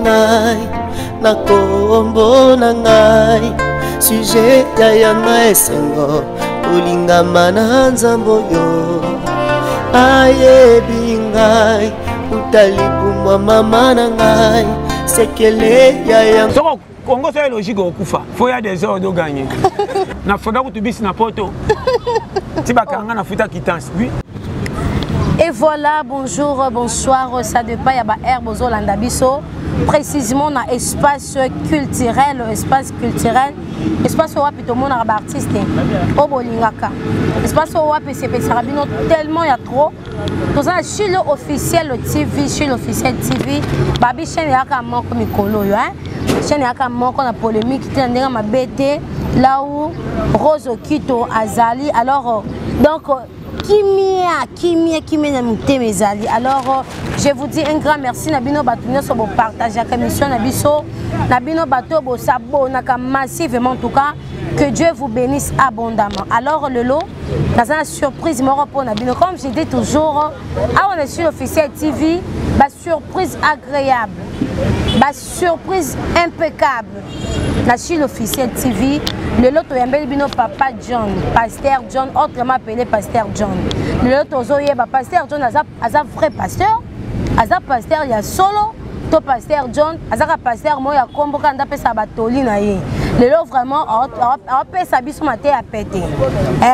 ngai na kombo na ngai sujet ya yanga esengo olingama na nzambo yo ayebi ngai utalipumbwa mama na ngai sekele ya yanga Congo c'est logique au Koufa. Faut y a des heures de gagner. Na faudra que tu bisses na poto. Tibakanga na futa quittance. Oui. Et voilà, bonjour, bonsoir, ça dépend, il y a herbe aux Olandabiso, précisément dans l'espace culturel, espace où tout le monde a artiste, au Bolingaka. Espace où PCP Sarabino, tellement il y a trop. Tout ça, chez l'officiel TV, chez l'officiel TV, Babi Chen Yaka manque Mikolo, Chen Yaka manque la polémique qui est ma BT, là où Rose Kito Azali, alors, donc, mes amis. Alors, je vous dis un grand merci. Nabino Batounio sur vos partages à la commission Nabiso. Nabino Bato, vos sabots, massivement en tout cas. Que Dieu vous bénisse abondamment. Alors, le lot, dans une surprise, pour Nabino. Comme je dis toujours, on est sur l'officiel TV, surprise agréable, surprise impeccable. La sur l'officiel TV. Le lot bino papa John, pasteur John, autrement appelé pasteur John. Le lot pasteur John, aza vrai pasteur, aza pasteur il y a solo, to pasteur John, aza pasteur moi ya kombo kanda pesa batoli na ye. Le lot vraiment a pesa biso maté à péter.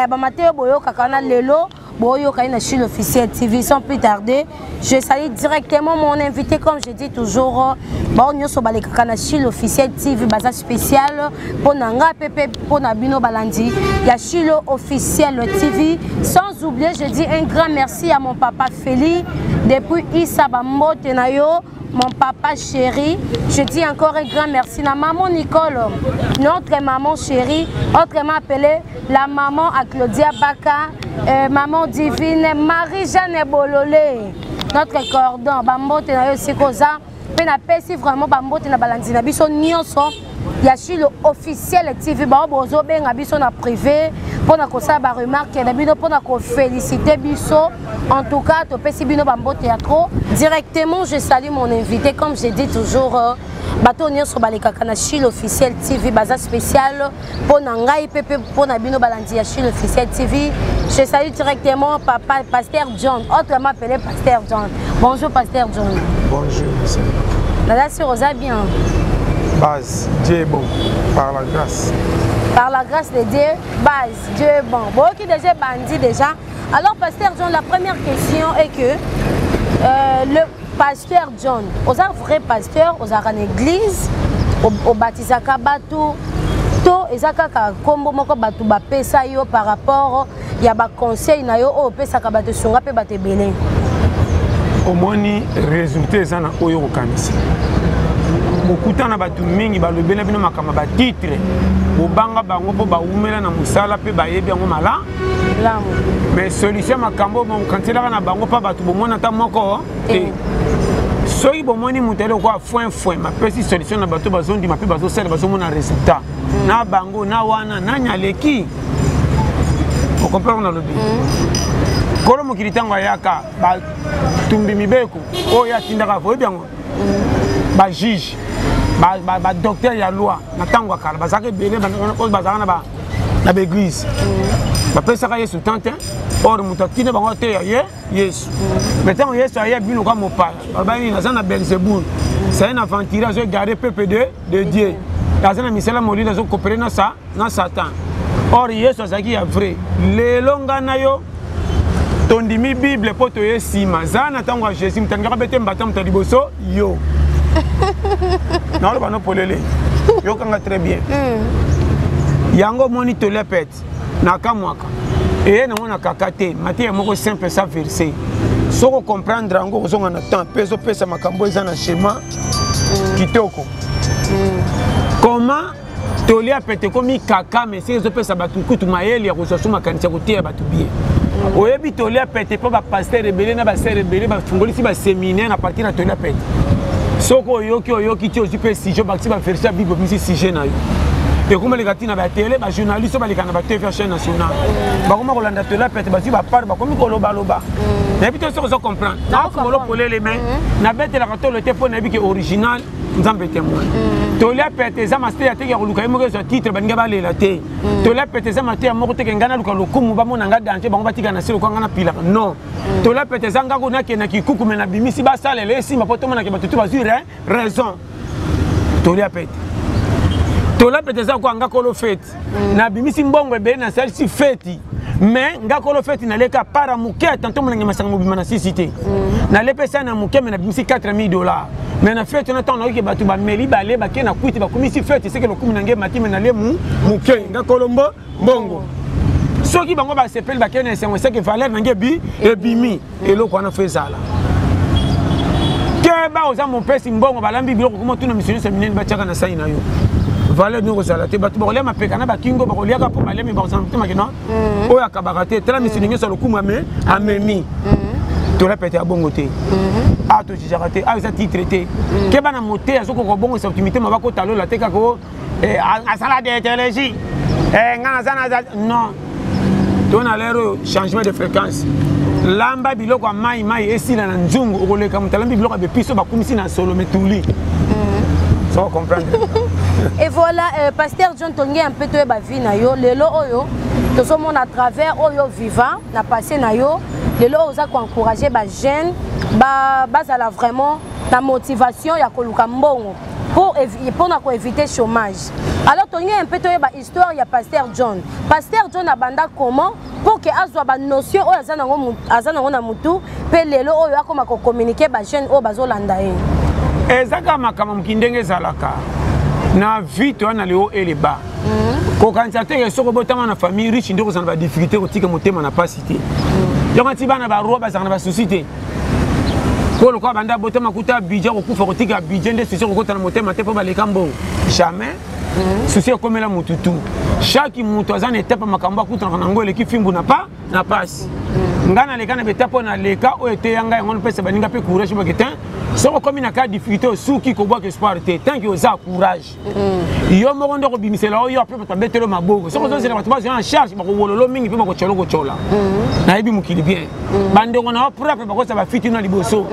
Ba maté boyo kakana le lot boyo kaina sur l'officiel TV sans plus tarder. Je salue directement mon invité comme je dis toujours. Bon, nous sommes sur l'officiel TV basa spécial pour Nanga Pepe pour Nabino Balandi. Il y a sur l'officiel TV. Sans oublier, je dis un grand merci à mon papa Feli depuis Issa Bambo Tenayo, mon papa chéri. Je dis encore un grand merci à maman Nicole, notre maman chérie, autrement appelée la maman à Claudia Baka, maman divine Marie-Jeanne Bololé, notre cordon Bambo Tenayo Sikoza. Si vraiment Bambote na balandi na biso nyonso ya sur l'officiel TV ba bozo benga biso na privé pour na kosa ba remarque na bino pour na ko féliciter biso en tout cas to pesi bino Bambote ya trop directement. Je salue mon invité comme je dis toujours bato nyonso balekaka na sur l'officiel TV baza spécial pour na ngai pepe pour na bino balandi ya sur l'officiel TV. Je salue directement papa pasteur John, autrement appelé pasteur John. Bonjour pasteur John. Bonjour. Là, c'est Rosa bien. Base, Dieu est bon, par la grâce. Par la grâce de Dieu, base, Dieu est bon. Bon, qui déjà bandit déjà. Alors, pasteur John, la première question est que le pasteur John, aux un vrai pasteur, aux une église, au baptisaka batou, to ezakaka kombo moko batou ba pesa yo par rapport ya ba conseil na yo o pesa ka batou sunga pe baté belé. Au moins ni résultat ça na oyo kanisi bokuta na batu mingi balobela bino makama ba titre bobanga bango po ba umela na musala pe ba yebi yango mala lamu mais solution makambo bon kantela na bango pa batu bomona ta moko te soki bomoni mutelo kwa foin ma pesi solution na batu bazondi ma pe bazo sala bazo mona résultat na bango na wana na nyaleki on comprend na lobi Kolo mokilitango yaka ba tumbi mibeko o ya tindaka fo biango ba juge ba docteur ya loi na tango kala bazaka bele ba bazaka na ba église ba pesa ka Yesu tante or mutakine bango te ya Yesu metango Yesu ya bino kwa mopa ba ni na zana Belzebul c'est un aventurage je garder peuple de Dieu dans un misela molina zo coopérer na Satan or Yesu azaki ya vrai lelonga na yo tondimi Bible poto yesima zana tango Jésus mtangaka bete mbata mtaliboso yo non ba no polele yo kanga très bien yango moni to lepet na kamwaka et na mona kakate matie moko simple ça verset soko comprendre ngo kozonga na temps peso pesa makambo eza na schéma kitoko comment tolia pete komi kaka mais c'est zo pesa batu kutu mayeli ya kozosuma kanisa kotia batu bien. Oyebi tolia pete po ba pasteur rebelle na ba sœur rebelle ba fungolisi ba séminaire na partir na tolia pete. Soko oyoki ti ozipe sujet ba ti ba verser Bible misi sujet na yo. et comme les gars na ba télé ba journaliste ba les kana ba TV chaîne nationale ba comme Rolanda Tola pète ba si ba part ba comme ko loba et puis tout ça comprendre na ko lo poler les mains na bête la rato le téléphone na bi que original nzambe témoin Tola pète ça master ya te ya luka mo ke titre ba nga ba lela te Tola pète ça master mo ko te ngana luka lokumu ba mo na nga danse ba batika na selo ko ngana pila non Tola pète ça nga ko na ke na kikuku mena bimisi ba sale le si ma poto mo na ke ba tutu ba sur raison Tola pète Tola pète ça ko nga ko lo fête na bimisi mbongo be na celle si fête mais nga ko lo fête na leka para muke tanto mo na masanga mo bimana cité na lepesa na muke me na bimisi $4000 mais na fête na temps na ke batu ba meli ba le ba ke na kuiti ba komisi fête c'est que le kumu na nge mati me na le muke nga ko lombo mbongo soki bango ba sepel ba ke na c'est que valeur na nge bi e bimi et lo ko na fait ça là que ba oza mon père mbongo ba lambi biloko ko mo tuna missionnaire séminaire ba tchaka na sai na yo valeur nous resalaté batu ba lema peka na ba kingo ba liaka po malemi ba santé makino o ya kabarate tela missionnaire sur le coup mais amemi Tola pète à bongo te ah to jaraté ah ça titre te ke bana moté azoko ko bongo sa optimité ma ba ko talo la te ka ko asala de télégie ngana zana non ton a l'air changement de fréquence lamba biloko mai esila na nzungu okoleka mutalambi biloko be piso ba kumisi na solo metuli sans comprendre. Et voilà, pasteur John Tongi un peu de vie na yo, lelo oyo, tout ce monde à travers oyo vivant, na passé na yo, lelo oza ko encourager ba jeune, ba la vraiment ta motivation ya koluka mbongo pour éviter chômage. Alors Tongi un peu de ba histoire ya pasteur John. Pasteur John abanda comment pour que azwa ba notion oyo azana na mutu, pe lelo oyo akoma ko communiquer ba jeune o bazolanda ye. Ezaka makama mkindenge zalaka na vie toi na le haut et le bas ko kanisa te soko botama na famille riche ndoko za ba difficulté ko tika motema na pas cité donc ti bana ba roba za na ba société ko lo ko banda botama kuta budget ko kufa ko tika budget de société ko tana motema te po ba le kambo jamais société comme la mututu chaque mutu azana étape makamba kutana na ngole ki fimbu na pas ngana le kana betapo na leka o ete yanga ngone pesa baninga pe courage ba ketin soko comme na ka difficulté suki ko bois que espoir te tant que oza courage yo mo ndo ko bimisela o yo pe ta betelo maboko soko zo sele batba en charge ba ko wololo mingi pe ba ko cholo ko chola na ebi mukili bien bande ngona propre ba ko sa ba fiti na liboso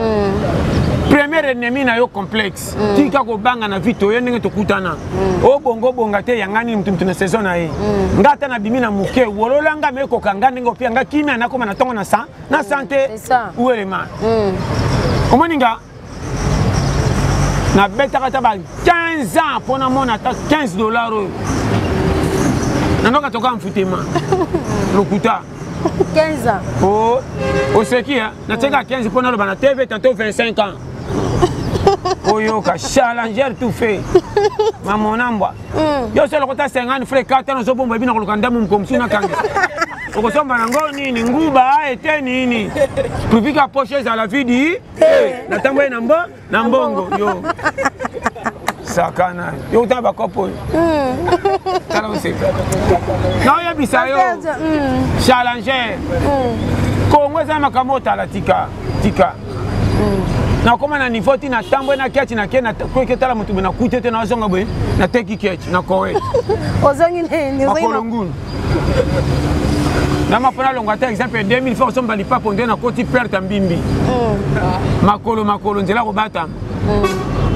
premier ennemi na yo complexe tika ko banga na vito yo ndenge to kutana o bongo bonga te yangani mtu na saison na ye ngata na bimi na muke wololanga me ko kanga ndenge opia nga kimia na koma na tongo na santé ou élément omoninga na betaka ta ba 15 ans pour na mona ta $15 nanoka toka mfutema lokuta 15 ans oh au seki na teka 15 pour na lo bana TV tantôt 25 ans oyo ka challenger tout fait maman namba yo selo kota 50 frère 4 ans zo bomba bina ko kanda mum komsu na kange okosomba nango nini nguba ete nini profika poche za la vie di na tambo na mbongo yo sakana yo taba kopo tala useka na yo bisayo challenger kongo za makamota la tika na koma na niveau ti na tambo na kiachi na kena ko ketala mutu na kutete na zonga bwe na teki kiachi na kowe ozongi ni makolongulu na mapona longa ta exemple 2000 fois somba lipa ponde na koti perte mbimbi makolo nzela ko bata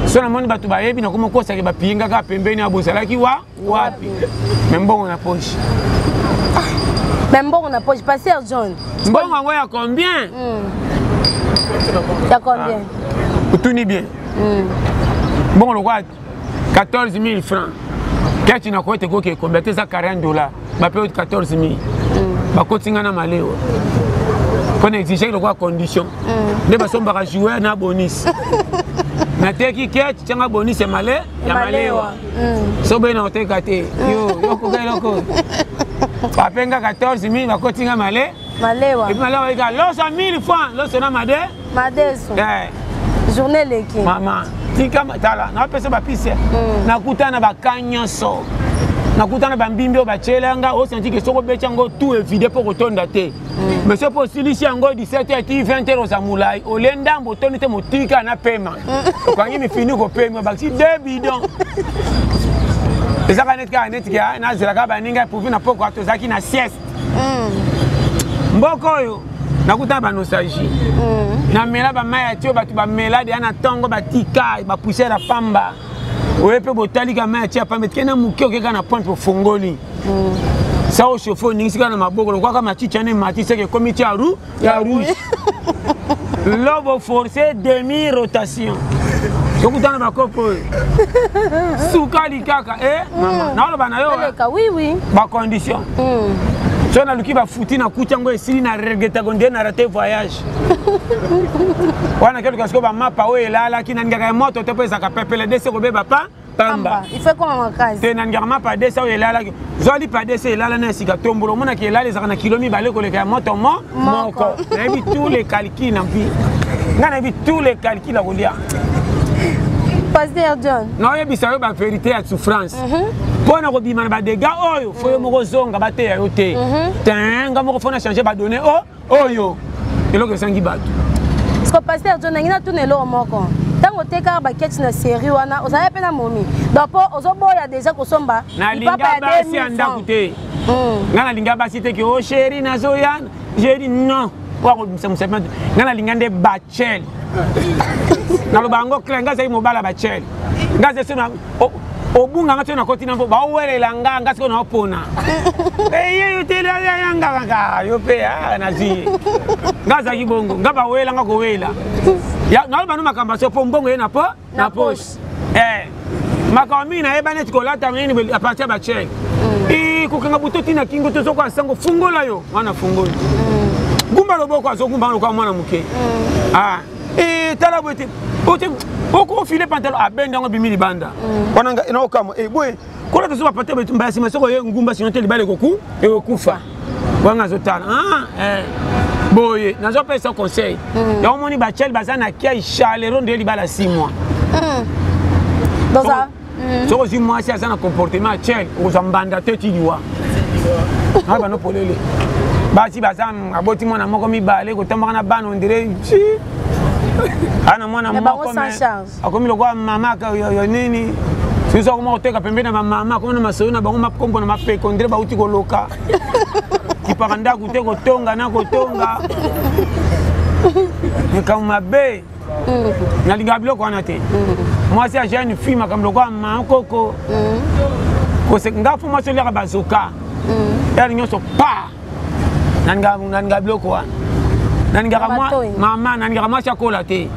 so na moni batu bayebi na koma kosa ke ba pinga ka pembeni abosala ki wapi mbongo na poche mbongo na poche pasteur John mbongo ngo ya combien ya combien tout ni bien bon le quoi 14 000 francs quand tu n'as quoi te que convertir ça $40 ba paye 14 000 ba kotinga na maleo qu'on exiger le quoi condition de ba somba jouer na bonus na teki ketch tanga bonus ya malewa so be na te kate yo ko loko ba penga 14 000 ba kotinga malewa et malewa ika loso 1000 francs loso na madeso journée leki mama tika tala na pesa ba pisse na kutana ba kanyoso na kutana ba mbimbi o ba chelanga o senti que soko becha ngo tout évidé pour retonda te mais c'est possible ici ngo 17h et 20h za mulai o lenda mbotoni te motika na pema ko ngi mi fini ko pema ba si 2 bidon ezaka neti ka nazela baninga pour na poko atozaki na sieste mboko oyo nakuta ba nostalgie na mela ba maya tio batu ba mela de na tongo batika ba pousser la pamba oyepe botali ka maya tia pamba kena muke okeka na point pour fongoli ça au chauffeur ningisika na maboko kwa kama chicha ne mati seke komiti ya rouge lobo forcé demi rotation kokutana bakopo sukali kaka mama naoloba na yo oui ba condition so na luki ba futi na kuchango esili na regreta gonde na raté voyage wana quelque chose ko ba mapa o elala kina ngaka moto te pesa ka pepele dese ko beba pamba il fait comme en case te na ngaka mapa dese o elala zoli pa dese elala na sika tombolo mona ki elala ezaka na kilomi bale ko le ka moto moko na bi tous les calculs na bi ngana bi tous les calculs a kolia Pasteur John. Non, il y a une vérité à souffrance. Pour nous dire que des gars, il faut que nous zonga battre à côté. Tiens, quand nous faut changer, bah donner yo. Et là que ça qui bat. Parce que Pasteur John, il y a tout le monde moko. Tant que tu as baquette na série wana, on savait pas na momi. Donc pour ozobo il y a déjà ko somba. Na linga basi anda côté. Na linga basi te que oh chérie na zoyan. J'ai dit non. Pour ça me semble. Na linga de bachel. Na lobango klenga sai mobala bachel. Ngaze sona obunga ngato na kotina mbo ba welela nga ngasi na opona. Yo tele yanga nga yo pe na zi. Ngaza kibongo ngaba wela ngako wela. Ya na ba no makamba so pombongo ye na poche. Makambi na eba net kolata ngini a partir ba check. Kukenga butoti na kingo to soko asango fungola yo wana fungola. Gumba loboko azogumba lokwa mwana muke. Tala bote oko file pantalon abenda ngo bimili banda wananga ina okamo boy kola to so pate betu mbasi masoko ye ngumba sinonte libale koku kufa wanga zotala boye nazo pesa conseil ya omoni ba chel bazana kia chalero de libala 6 mois dans ça soko 6 mois c'est ça comportement chel ozambanda teti liwa aba no polele basi bazam aboti mwana moko mibale ko tambana bana on dirait ana mwana moko akomi lokwa mama yo nini sizo ko moteka pembeni na mama ko na maso na bango makombo na mapeko ndire ba uti ko loka kipakanda kute ko tonga na ko tonga ni kama be na linga biloko ana te moi c'est jeune fille makam lokwa mama koko ko se ngafu mo so leka bazoka ya nyoso pa nanga biloko wana nangaka mama nangaka mwa chakola te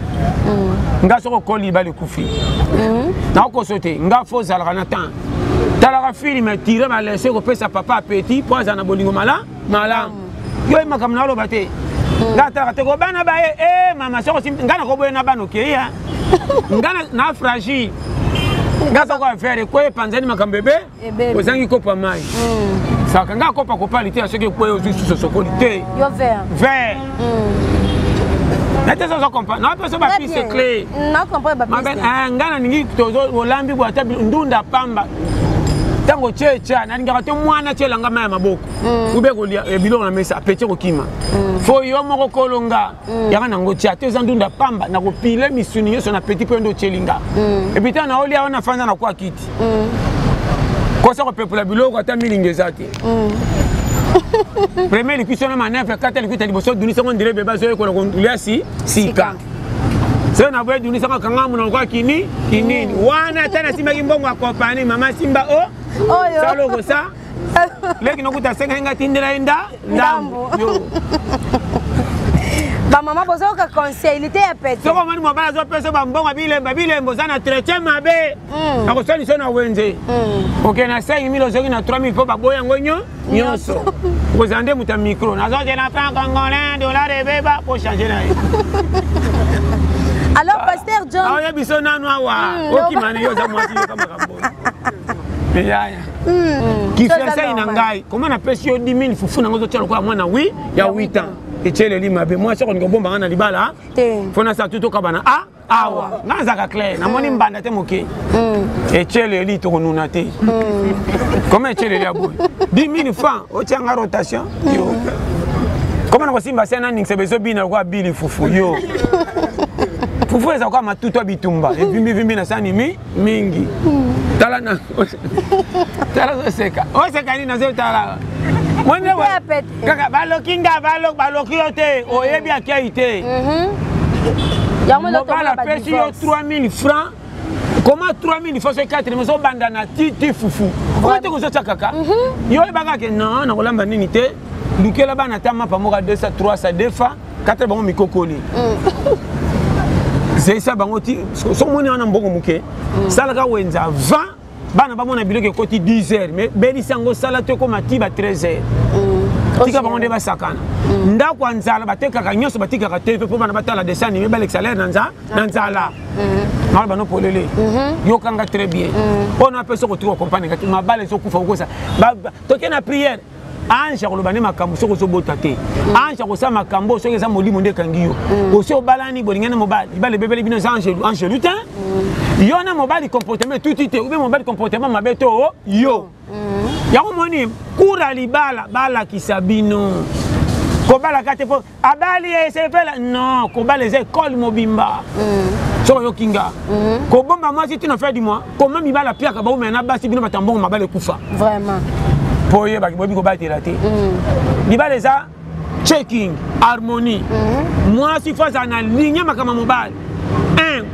nga soko koli bale kufi na ko sote nga fo zalaka na temps talaka film tire ba laisser ko pesa papa petit poza na bolingo malam yo makam na lo bate nga talaka te ko bana bae mama soko nga na ko boye na bano ke ya nga na fragile nga soko affaire ko e panzani makam bebe ozangi ko pa mai saka nga kopa kopalité à ce que pouvez juste ce qualité yo vert nate ça comprendre na personne ba piste clé na comprendre ba piste ngana ningi tozo olambi bwa tabi ndunda pamba tango checha na ngaka to mwana chela ngama ya maboko ube ko biloko na mesa pete ko kima fo yo moko kolonga yaka nango tia to ndunda pamba na ko pile misuni yo so na petit point do chelinga et puis na olia ona fanda na kwa kiti kosa ko pepula biloko ata milingezate premier question na manef kata likuta liboso duni sango ndire beba zo ko kondulia sika so na bwe duni sango kanga muno kwa kini wana tana simba kimbongo akopani mama simba oyo salo ko sa leki nokuta senga nga tindira enda ndambo yo ba mama bozo ka conseil était apete soko mani mo bana zo peso ba mbongo bilembo zana treche mabe akosoni sona wenze OK na 5000 ozoki na 3000 po ba boya ngonyo nyoso kozande muta micro na zo na franc congolais dollar beba pour changer na alors pasteur John ya biso nanu awa okimani yo za mwati kama kambo yaya kifesa ina ngai comment na pesi yo 10000 fufu na ngozo tshalo kwa mwana ya 8 ans echele lima be moi soko ngobomba ngana libala fona sa tuto kabana awa ngazaka clair na moni mbanda te moke echele li to nuna te comment echele ya boy 10000 francs o tianga rotation yo comment na kosimba sana ning sebezo bina kwa bili fufu yo fufu eza kwa matuto bitumba evimbi na sani mingi tala na tala seka oseka ni na tala mwende wa kaka balokinga balokio te oyebi akei te mobala pesi yo 3000 francs. Comment 3000 francs 4 mais on banda na titi fufu comment te kozo kaka yo ebaka ke non na kolamba nini te lukela bana tama pa moka 200 300 defa 4 bango mikokoli c'est ça bango ti so moni wana mbongo muke sala ka wenza 20 bana ba mona biloke koti 10h mais beli sango sala te ko matiba 13h tika bango de basakana ndako anzala batekaka nyonso batikaka te po bana batala dessin animé ba l'exalaire nanzala non bano polele yo kanga très bien on a personne retrouver compagnie kati mabale so kufa kosa toke na prière ange kolobane makambo soko so botate ange ko sa makambo soko za molimo nde kangiyo osi obalani bolingana mobali bale bebele bino za ange lutin yo na mobali comportement tout ou bien mobali comportement mabeto yo yango moni kura libala bala kisabino kobala kate po abali esefela non kobala les écoles mobimba so yo kinga ko bomba moi si tu n'as fait du mois comment mi bala piaka ba umena basi bino batambongo mabale kufa vraiment poye ba bobi ko batela te libala za checking harmonie moi si face na ligne makama mobile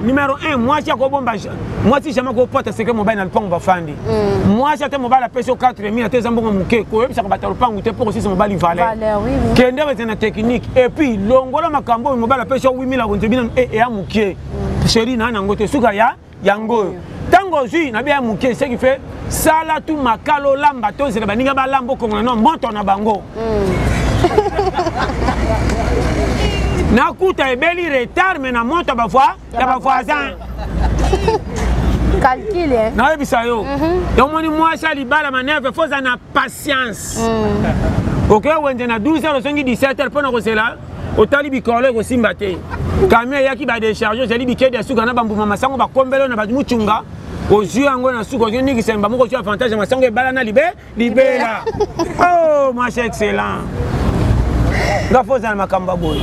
numéro 1 moi si ko bomba moi si jamais ko porte secret mobile na lupango bafandi moi si ate mobile peso 4000 ate zambongo muke ko yebisa ko batalo lupango te pour aussi ce mobile valeur kende ba na technique et puis longola makambo mobile peso 8000 a konzebina et a muke chérie na ngote suka ya yango tango zui na bien muke ce qui fait sala tout makalo lamba to zela baninga ba lambo ko na moto na bango na kuta ebeli retard mais na monta ba fois ya ba voisin calcule na ebisa yo yo moni moi ça libala manèvre faut na patience OK wende na 12h songi 17h pona ko sela otali bikolo ko simba te camion yaki ba décharger zeli bikede suka na bambuma masango ba kombelo na ba muchunga ozu yango na suka yo niki semba moko tu avantage masango ebala na libela oh moi c'est excellent nga foza makamba boy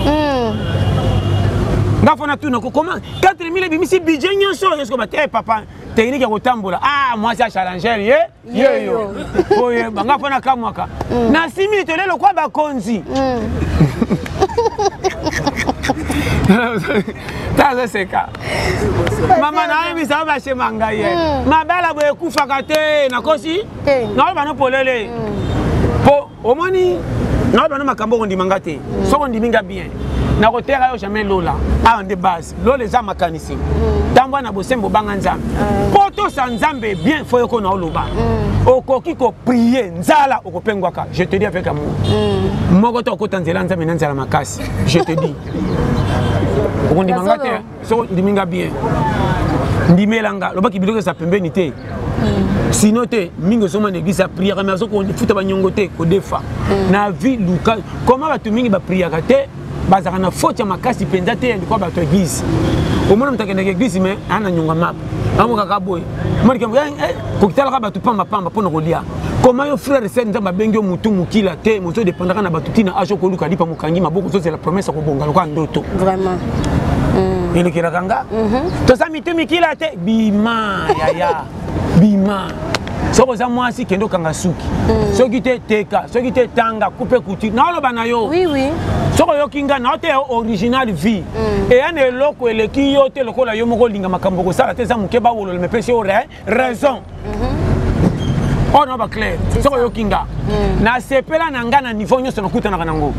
nga fona tuna ko comment 4000 bimisi budget nyonso yesko ba te papa technique ya kotambola moi c'est challenger yo oye nga fona kamwaka na 6000 to lelo kwa ba konzi taza seka mama na yemi sa ba shemanga ye mabala boye kufaka te na kosi na ba no polele po omoni na ba no makambo ko ndimanga te soko ndiminga bien na kotera yo jamais lola en de base lola za makanisi tambwa na bosembo banga nzambe poto sa nzambe bien faut ko na oloba okoki ko prier nzala okopengwaka je te dis avec amour moko to ko tanzela nzambe na nzala makasi je te dis okondimanga te soko ndiminga bien ndimelanga lobaki biloko sa pembeni te sinon te mingo soma n'église à prière mais soko futa ba nyongo te ko defa na vie luka comment ba tu mingi ba prière te bazaka na faute ya makasi penza te ndiko ba to église au moins mtakende église mais ana nyonga map amo kaka boy moi ke ko kitala ka ba tu pamba pona kolia comment yo frère et sœur nzamba bengi yo mutu mukila te moto dépendra na batutina ajo ko luka lipa mukangi maboko zo c'est la promesse ko bonga ko ndoto vraiment il est kanga to sa mitu mikila te bima yaya bima soko za mwasi kendo kanga suki soki te teka soki te tanga coupe couture na loba na yo oui soko yo kinga na te original vie et ane loko eleki yo te lokola yo moko linga makambo ko sala te za muke ba wolo me pesi yo raison oh non ba clair soko yo kinga na sepela na ngana niveau nyonso nakuta na kanango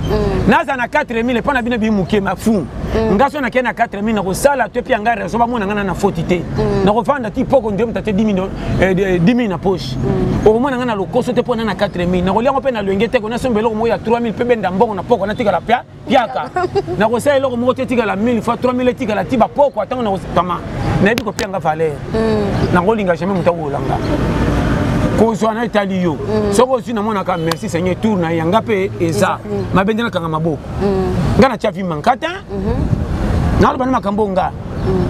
naza na 4000 pona bino bi muke mafu ngaso na kena 4000 na ko sala te pi ngara so ba mona ngana na fautité na ko fanda ti poko ndem tate 10000 na poche o mona ngana lokoso te pona na 4000 na ko liango pe na lwengete ko na sombelo mo ya 3000 pe benda mbongo na poko na tika la piaka na ko sala loko mo te tika la 1000 fois 3000 tika la tiba poko atango na ko tama na bi ko pianga valeur na ko linga jamais mutawo langa kozwana etali yo soko osi na mona ka merci Seigneur tour na yanga pe eza mabendela kanga maboko ngana chavi mankata na bana makambo nga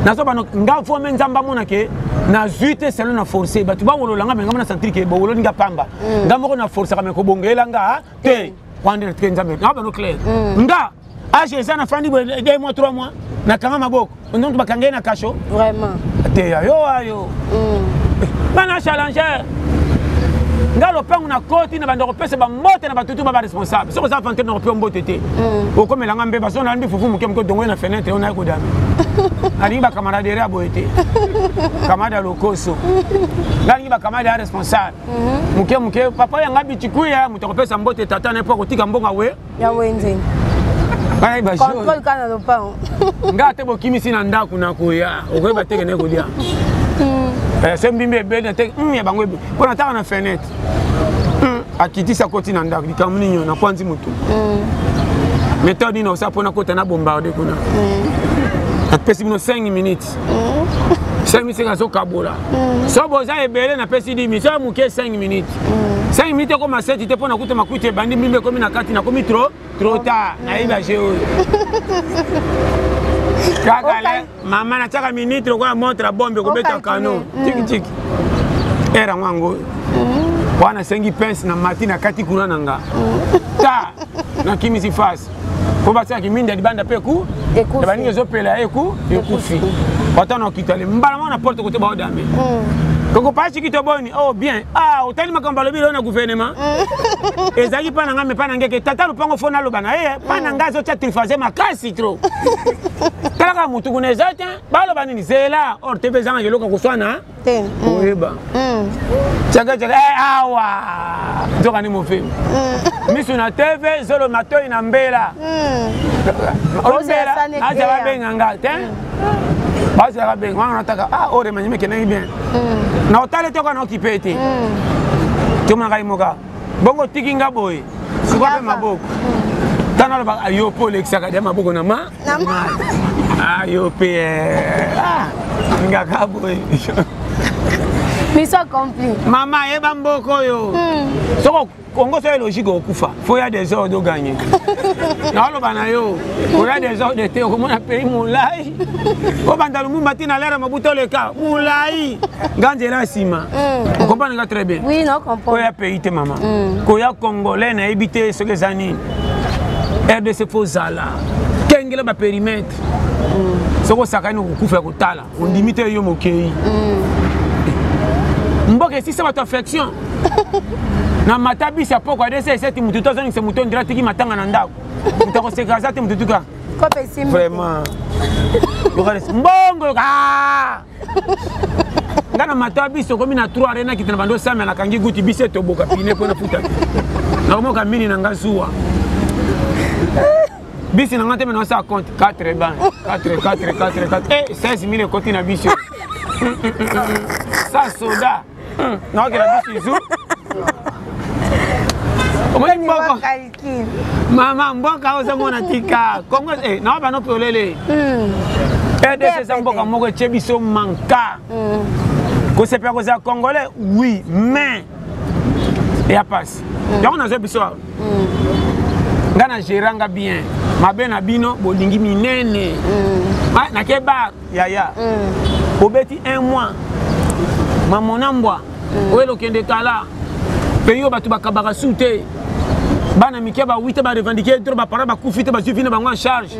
na so bana nga fo men nzamba mona ke na zuite selo na forcer batu ba wolo langa menga na sentir ke bo wolo nga pamba nga moko na forcer ka me ko bongela nga te wande nzambe na bana clair nga age ça na fandi 2 mois 3 mois nakanga maboko ndonto bakangai na kasho vraiment te yo ayo bana challenger ngalo pangu na koti na bando kopesa ba mbote na batutu ba responsable soko za fante na kopio mbote te okomela ngambe baso na ndi fufu muke muke dongo na fenêtre on a ko dame ali ba camaraderie aboete kamada lokoso ngali ba kamada responsable muke muke papa ya ngabi chikuya mutakopesa mbote tata na po kotika mbonga we ya wenze bana ba jo contrôle kana lo pangu ngate bo kimisi na ndaku na koya okoba teke ne ko dia c'est mbimbe belle te ya bango pour nataka na fenêtre akitisa koti na ndako likamuni nyo na kwanzi mutu méthode ino sa pona kota na bombarder kuna apesi bino 5 minutes 5 minutes kaso kabola so boza ebele na pesi 10 minutes so muke 5 minutes 5 minutes ko maseti te pona kuta makuite bandi mbimbe komi na kati na komi trop tard na iba jeo kakale mama na chaka minute kwa montre la bombe kobeta kano tiki tiki era mwango wana sengi pence na matina kati kuna nanga ta na kimisi fast ko basa kiminda dibanda peku e baninge zopela eku ekufi watana kitale mbala na porte côté ba dame koko pachi kitoboni oh bien otali makamba lobi na gouvernement ezaki pana ngame pana ngeke tata lupango fona lobana pana ngazo cha trifaze makasi trop kala mutu kuneza te balo banini zela or te bezanga yeloka kuswana te oeba chaga awa ndoka ni mofemi misu na tv zolo matoi na mbela mbela aja babenga ngate basi ya babenga wana nataka ore manyime kenengi bien na otale te kwa na okipete tuma ngai moka bongo tikinga boy sikwa pe maboko tana ba ayopo lexaka de maboko na ma ayope ngaka boy mission accomplie mama yeba mboko yo soko Congo c'est logique au Koufa. Faut y a des ordres de gagner. Non, le banayo. Faut y a des ordres de thé. Comment on appelle Moulay? Au Bandalou, Matina l'air, ma bouton le cas. Moulay. Gandela Sima. Vous comprenez très bien? Oui, non, comprends. Faut y a pays, maman. Faut y a Congolais, n'a habité sur les années. RDC Fozala. Kengela ba périmètre. Soko Sakani au Koufa Kotala. On limite yo mokei. Mboke si c'est votre affection. Na matabi sa poko adese seti mutu tozo ni se mutu ndira tiki matanga na ndako mutako sekaza te mutu tuka ko pesi vraiment yokares mbongo ngana matabi so komi na 3 arena kitana bando sama na kangi guti bise to boka pine ko na futa na mo ka mini na ngasuwa bisi na ngate mena sa compte 4 ban 4 16000 koti na bisi ça soda na que la bisi zu Mama mboka oza mona tika Congo na ba no pelele PDC sa mboka moko chebiso manka ko se peko za congolais oui mais et a passe donc na zo biso ngana geranga bien mabe na bino bolingi minene na keba yaya obeti 1 mois mamona mbwa welo kende kala peyo batu bakabaka sute bana mikia ba 8 ba revendiquer trop ba para ba kufite ba suivi na bango en charge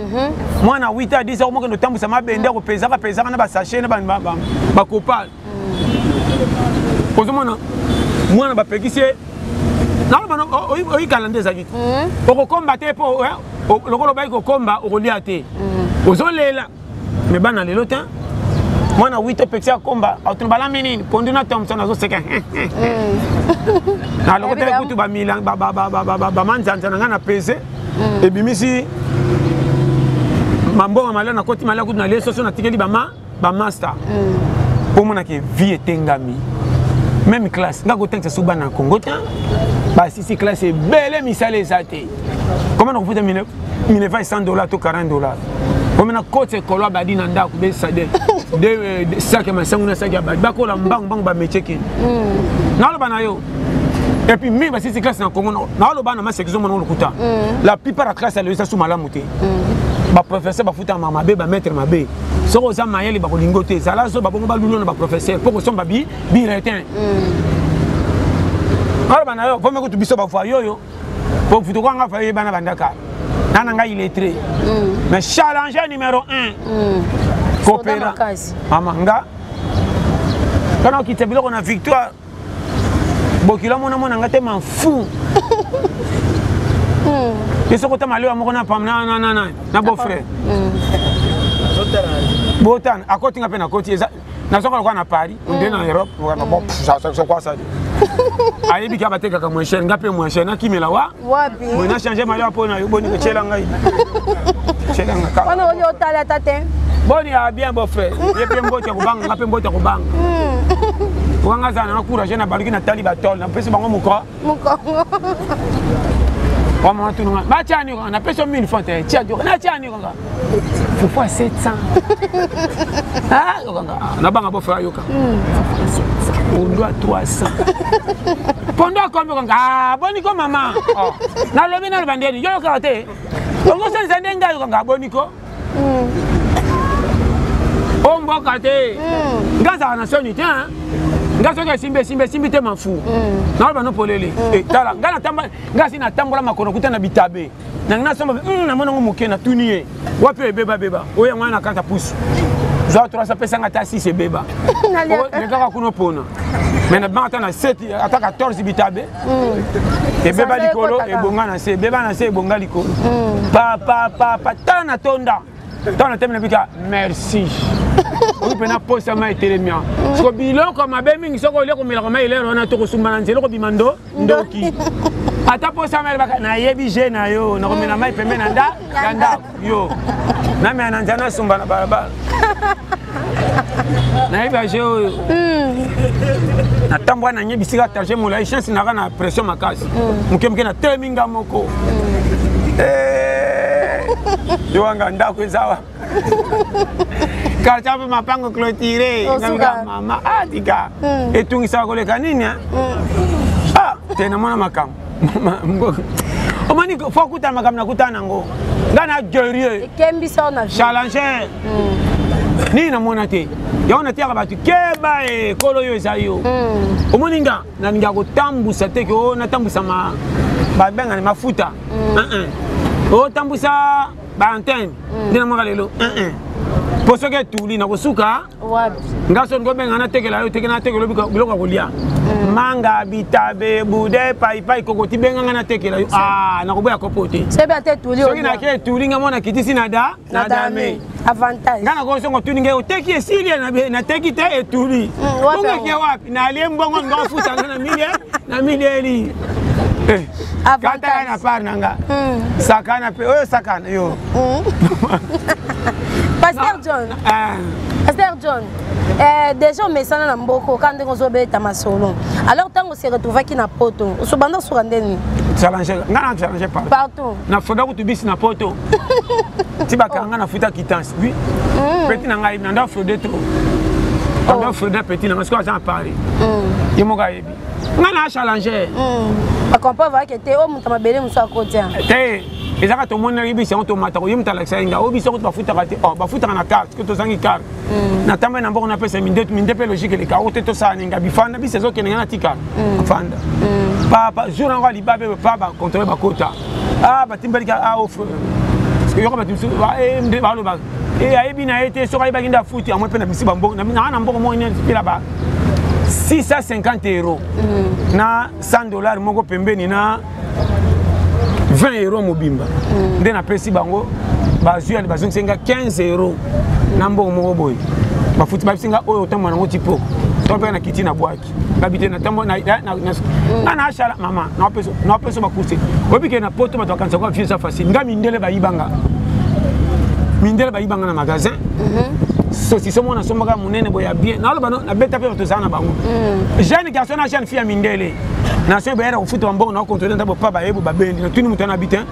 moi na 8 à 10 heures mo ke no tambusa mabende ko pesa na ba sachet na ba kopal ozomona moi na ba pekise na ba no o calendrier za vite o combattre po lokolo ba ko komba o lia te ozolela me bana lelo ta moi na 8 pekisa komba autunbala menini ponduna Thompson azo seka na loko te kutu ba milan ba manzanza na ngana pese e bimisi mambo mala na koti mala kutu na leso so na tikeli ba master pour mona ke vie etengami même classe ngako tengsa suba na Congo ta ba sisi classe belle misale zate comment on vous donne 100 $ to 40 $. Comme na côté kolo badi na ndako be sade de sac ma sanguna sac ba ko la mbang ba métier na lo bana yo et puis mi ba si classe na Congo na lo bana ma section mo no kuta la plupart la classe elle ça sous malamu te ba professeur ba futa mama be ba maître mabe so za mayeli ba ko lingote ça là so ba bongo ba lulo ba professeur pour que son ba bi retin na lo bana yo comme ko tu biso ba fois yo pour futo ko nga fa bana bandaka Nananga illettré. Mais challenger numéro 1. Coopéra. Maman nga. Quand on quitte on a victoire. Bokila mona mona ngate m'en fou. Et ce côté malheur mon na pam na beau frère. Botan à côté ngapé na côté na soko kwa na Paris, on est en Europe, on va bon ça quoi ça. Ayi bika bateka ka moins cher ngapé moins cher na kimela wa. Wapi. On a changé malheur pour na yo boni ko chela ngai. Chela ngaka. On a yo tala tate. Boni a bien beau frère. Ye bien mbote ko banga ngapé mbote ko banga. Wanga zana na courage na baluki na tali batol na pesi bango muko. Muko. Wa mama tu nga. Ba tiani ko na pesi 1000 francs te. Tia dio. Na tiani ko nga. Faut fois 700. Ah, na banga bo frère yoka. On doit 300. Pendant combien nga? Ah, boni ko mama. Oh. Na lobi na bandeni. Yo ka te. Ongo senza ndenga yo nga boni ko. Ombo ka te. Ngaza na soni te hein. Ngaso ke simbe te mafu. Na ba no polele. Eh tala ngana tamba ngasi na tambola makono kuta na bitabe. Na ngana somba na mona ngomuke na tuniye. Wapi beba. Oya mwana kanta pusu. Za 300 pesa ngata 6 beba. Ne kaka kuno pona. Mais na banga na 7 ata 14 bitabe. E beba likolo e bonga na se beba na se bonga likolo. Pa tana tonda. Tana temena bika merci. On peut na posa ma etelemia. Parce que biloko comme abemi soko le ko milako mai lero na to ko sumbana nzelo ko bimando ndoki. Ata posa ma baka na yebi je na yo na ko mena mai pembe na nda yo. Na me na nzana sumbana barabara. Na yebi je yo. Na tambwa na nyebi sika tarje mo la chance na na pression makasi. Mukemke na teminga moko. Yo anga nda ko zawa. Car tu as ma pango clôturé, maman, ah, diga, et tout ça, on les canines, ah, t'es na mona makam, on m'a dit qu'il faut que tu aies makam na kuta nango, gana guerrier, challenger, ni na mona te, ya on a tia rabatu, keba e kolo yo zayo, on m'a dit na ninga ko tambusa te que on a tambusa ma, ba benga ni mafuta, o tambusa ba antenne, dina mo galelo, poso ke tuli na kosuka wapi ngaso ngombe ngana tekela yo tekena tekelo biloko kolia manga bitabe bude pai kokoti benga ngana tekela yo ah na koboya kopote sebe ate tuli soki na ke tuli ngamona kitisi na dame avantage ngana ko songo tuli nge oteki esilia na teki te etuli bongo ke wapi na ale mbongo ngafuta na milieri kata na par nanga sakana pe oyo sakana yo Pasteur John, déjà on met ça dans Mboko quand on se met à Masolo. Alors tant qu'on s'est retrouvé qui na poto, on se bande sur Andeni. Challenger, ngana challenger partout. Na foda ko tubisi na poto. Tiba kanga na futa quittance. Oui. Petit na ngai na fraude trop. On fraude petit na parce que ça parler. Yemo ga yebi. Ngana challenger. Ba comprendre voir que t'es homme tamabele muso à côté. Et ça, tout le monde arrive ici, on tombe à terre, on tombe à l'extérieur, on tombe à terre, on tombe à carte, que tu as une carte. Na tambe na mboko na pesa minde pe logique les carottes to sa ninga bifanda bi saison ke na tika fanda papa jour on va libabe papa contrôler ba kota ah ba timbali ka ah offre parce que yo ba timsu ba mde ba lo ba et ayebi na été so ba kinda foot amwe pe na bisi ba mboko na mboko mo ine pila ba 650 € na $100 moko pembeni na 20 € mobimba nde na pesi bango bazui ali bazongisenga 15 € na mbongo moko boy bafuti babisinga oyo tambo nango tipo to pe na kiti na bwaki babite na tambo na achala mama na peso bakuse obike na poto bato kanza kwa fiesa facile nga mindele bayibanga na magasin saucisse mo na sombaka munene boya bien na loba na beta pe to sana bango jeune garçon na jeune fille mindele na so be era ufuta mbongo na contrôler ndabo pa ba yebu ba bendi na tuni mutana bitin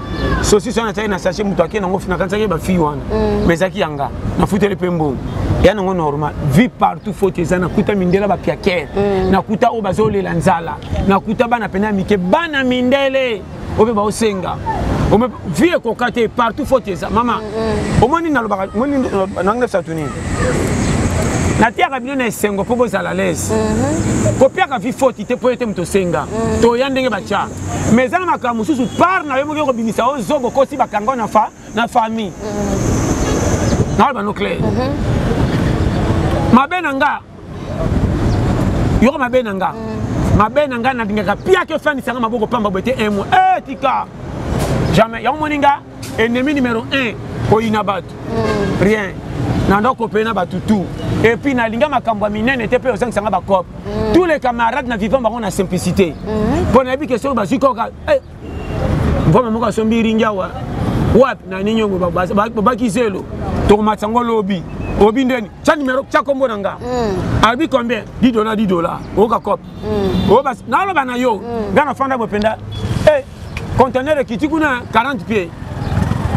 saucisse na tayi na sachet mutaki na ngofi na kanza ke ba fille wana mezaki yanga na futele pembo ya nango normal vie partout faut que ça na kuta mindele ba piaker na kuta o bazole la nzala na kuta bana pena mike bana mindele obe ba osenga ome vie kokate partout faut que ça maman omoni na lobaka moni na ngef satuni natiaka bino na esengo mpo bozala lese kopiaka vi foti te mpo ete moto osenga toya ndenge batya mais eza na makambo mosusu par na yo moki okobimisa ozobo kosi bakanga na famille naoloba no clair mabe na nga yoko mabe na nga mabe na nga nalingaka piaka ofanisanga maboko pamba boye te emo tika jamais yango moninga ennemi numéro 1 oyina bato rien nando kopena bato tout et puis nalinga makambo ya minene te mpe osangisanga bakope tous les camarades na vivant bango na simplicité mpo nayebi question bazwi koka mvome moko asombi ringi awa wapi na nini yongo babakiselo tokomatisa ngo lobi obi ndeni tya numéro tya kombo na nga abi combien $10 oka kope naloba na yo nga na fanda bopenda conteneur ekiti kuna 40 pieds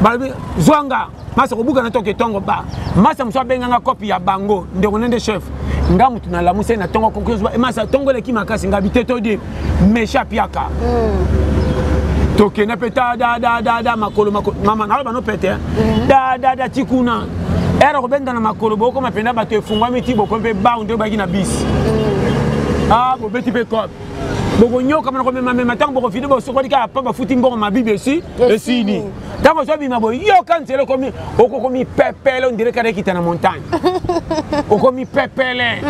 balobi zwanga masa kobuka na toke tongo ba masa muso abenganga kopi ya bango ndeko nende chef nga mutu na lamuse na tongo konkurence ba masa tongo leki makasi nga biteto di mesha piaka toke na peta da makolo mama na ba no pete da tikuna era ko benda na makolo boko mapenda bato efungwa miti boko mpe ba ndo baki na bis bo beti pe kopi boko nyoka mana ko mema tango boko fide bo sokoli ka pa ba futi mboko mabibi esini tango so bima boy yo kansele komi okokomi pepele on dirait kare kita na montagne okomi pepele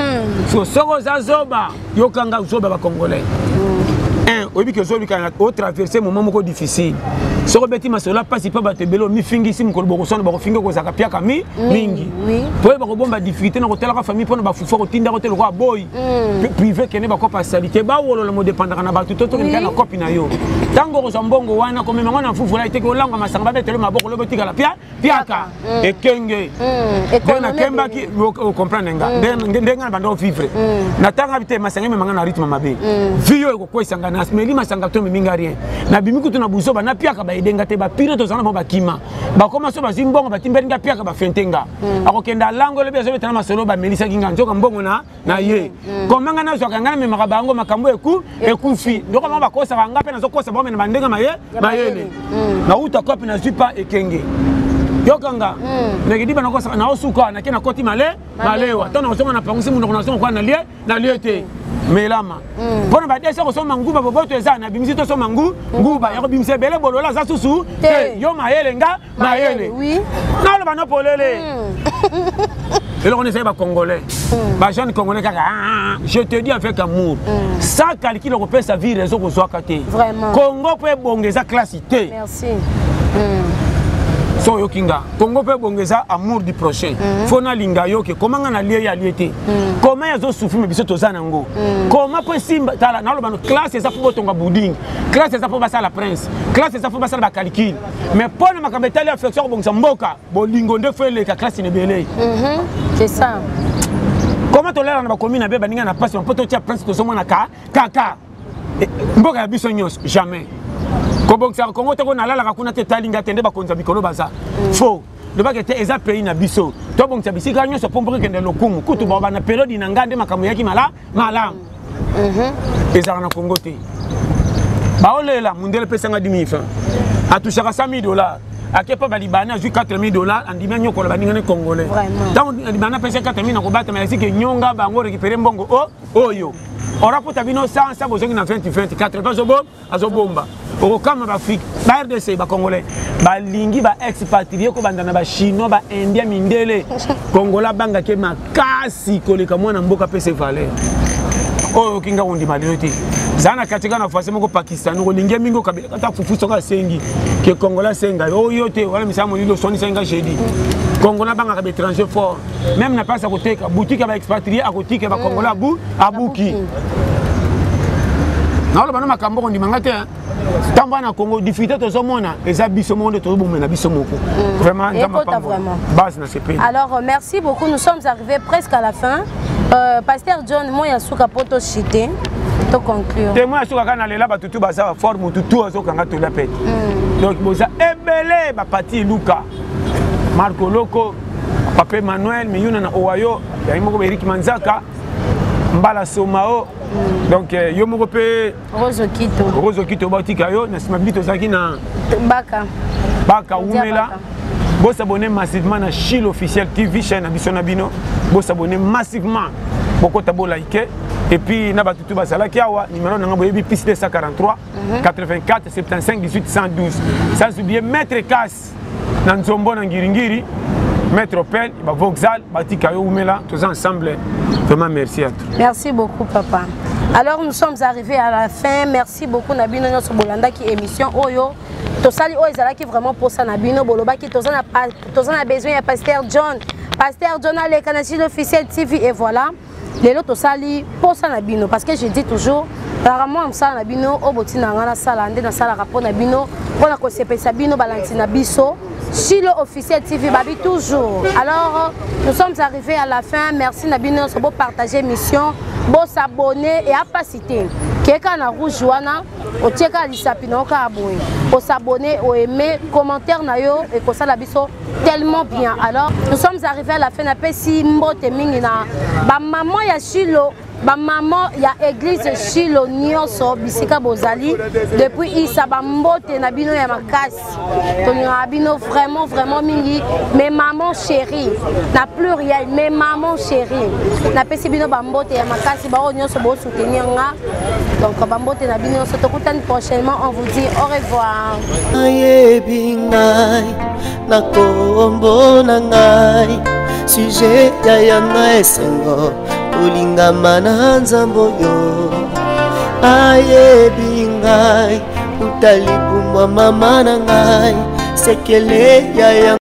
so soko za zoba yo kanga zoba ba congolais oyebi ke zobi kana o traverser moment moko difficile soko beti masola pasi pa ba tebelo mi fingisi mukolo boko sona bako finga ko zaka piaka mingi to bako bomba difficulté na ko tela ka famille pona ba fufa ko tinda ko telo ko boy privé kene ba ko pasalité ba wolo mo dépendre na ba tout to kana copie na yo tango ko mbongo wana ko mema na fufu la iteke olanga masanga ba betelo maboko lo botika la piaka ekenge na kemba ki o comprendre nga ndenga ba ndo vivre na tanga bite masanga mema na rythme mabe vio ko kwesanga na meli masanga to minga rien na bimiku to na buzo ba na piaka ba edenga te ba pire to zana ba kima ba koma so ba zimbongo ba timberinga piaka ba fentenga akokenda lango le bezo betana masolo ba melisa kinga njoka mbongo na ye komanga na zoka ngana memaka bango makambo ekufi ndoko ba kosa ba ngape na zo kosa ba mena bandenga mayele na uta kopi na zipa ekenge yokanga nekidi bana kosa na osuka na kena koti malewa tona osoma na pangusi mundo na so kwa na lie te melama pona ba desa ko soma nguba boboto eza na bimisi to soma nguba ya ko bimisi bele bolola za susu te yo mayele nga mayele oui na lo bana polele et là on essaie ba congolais ba jeune congolais kaka je te dis avec amour ça calcule ko pesa vie réseau ko zwa kate vraiment Congo peut bongeza classité merci so yokinga Congo peut bongeza amour du prochain fona linga yoke comment na lié ya liété comment yazo souffrir mais biso tozana ngo comment peut simba tala na lobano classe ça faut tonga bouding classe ça faut basa la prince classe ça faut basa la calcul mais pona makabetali affection bongisa mboka bolingo nde fele ka classe ne belé c'est ça comment tolera na ba commune be baninga na passe poto tia prince to somona kaka mboka ya biso nyos jamais kobongisa Congo te ko nalala kuna te talinga tende bakonza bikolo baza faux le bac était eza pays na biso to bongisa bisika nyonso pombo kende lokumu kutu ba na période na ngande makambo yaki malam eza na Congo te ba olela mundele pesanga 10 000 francs atushaka $100,000 akepa ba libana ju $4,000 andimia nyoko ba ningane congolais donc libana pesa $4,000 na ko bata mais sike nyonga bango récupérer mbongo oyo ora pota bino 100 ça bozongi na 20 80 azobomba okokama ba Afrique ba RDC ba congolais ba lingi ba expatrié ko bandana ba chinois ba indien mindele kongola banga ke makasi koleka mwana mboka pese valeur oyo kinga undi maloti zana katika na fasi moko Pakistan ko lingi mingo kabila kata fufu soka sengi ke kongola senga oyo te wala misamo lilo soni senga jedi kongola banga ka étranger fort même na pas à côté ka boutique ba expatrié à côté ba kongola abuki na lo bana makambo ko ndimanga te Tant na Congo, difficulté de ce monde, les abysses monde tout le monde vraiment, base dans ces pays. Alors merci beaucoup, nous sommes arrivés presque à la fin. Pasteur John, moi il y a sous capoto chité. To conclure. Te moi sous kana lela ba tutu ba sa forme tutu azo kanga to la pete. Donc boza ebele ba parti Luka. Marco Loco, Papa Emmanuel, Miyuna na Owayo, ya imoko Eric Manzaka, Mbala Somao. Donc yo moko pe Rozo Kito batika yo na sima bito zaki na Baka Umela Vous abonnez massivement à Chil Officiel TV, chaîne Abisonabino. Vous abonnez massivement. Beaucoup de like. Et puis, na batutu basala kiawa numéro na ngaboyebi plus 243 84 75 18 112. Sans oublier Maître Casse na Nzombo na Ngiringiri, Maître Opel, Vauxhall, Batika yo Oumela, tous ensemble. Vraiment merci à toi. Merci beaucoup papa. Alors nous sommes arrivés à la fin. Merci beaucoup Nabino Nyonso Bolanda qui émission Oyo. Tosali Oyo ezalaki vraiment pour ça Nabino Boloba qui toza na besoin ya Pasteur John. Pasteur John a le Chil Officiel TV et voilà. Les autres sali pour ça Nabino parce que je dis toujours rarement ça Nabino au botina ngana sala ndé na sala rapport Nabino pour la conseiller Sabino Balantina Biso Chil Officiel TV babi toujours. Alors nous sommes arrivés à la fin. Merci Nabino so beau partager mission, beau s'abonner et à pas citer. Keka na rouge wana o tieka lisapino ka abonner. Au s'abonner, au aimer, commentaire na yo et ko sala biso tellement bien. Alors nous sommes arrivés à la fin na pesi mbote mingi na ba maman ya Chilo. Ba maman ya église Chilo Nyonso bisika bozali depuis isa ba mbote na bino ya makasi to na bino vraiment mingi mais maman chérie na pluriel mais maman chérie na pesi bino ba mbote ya makasi ba Nyonso bo soutenir nga donc ba mbote na bino so tokutani prochainement. On vous dit au revoir. Ayebingai na kombo na ngai sujet ya yanga esengo ulingama na nzambo yo. Ayebi ngai utalikumwa mama na ngai sekele ya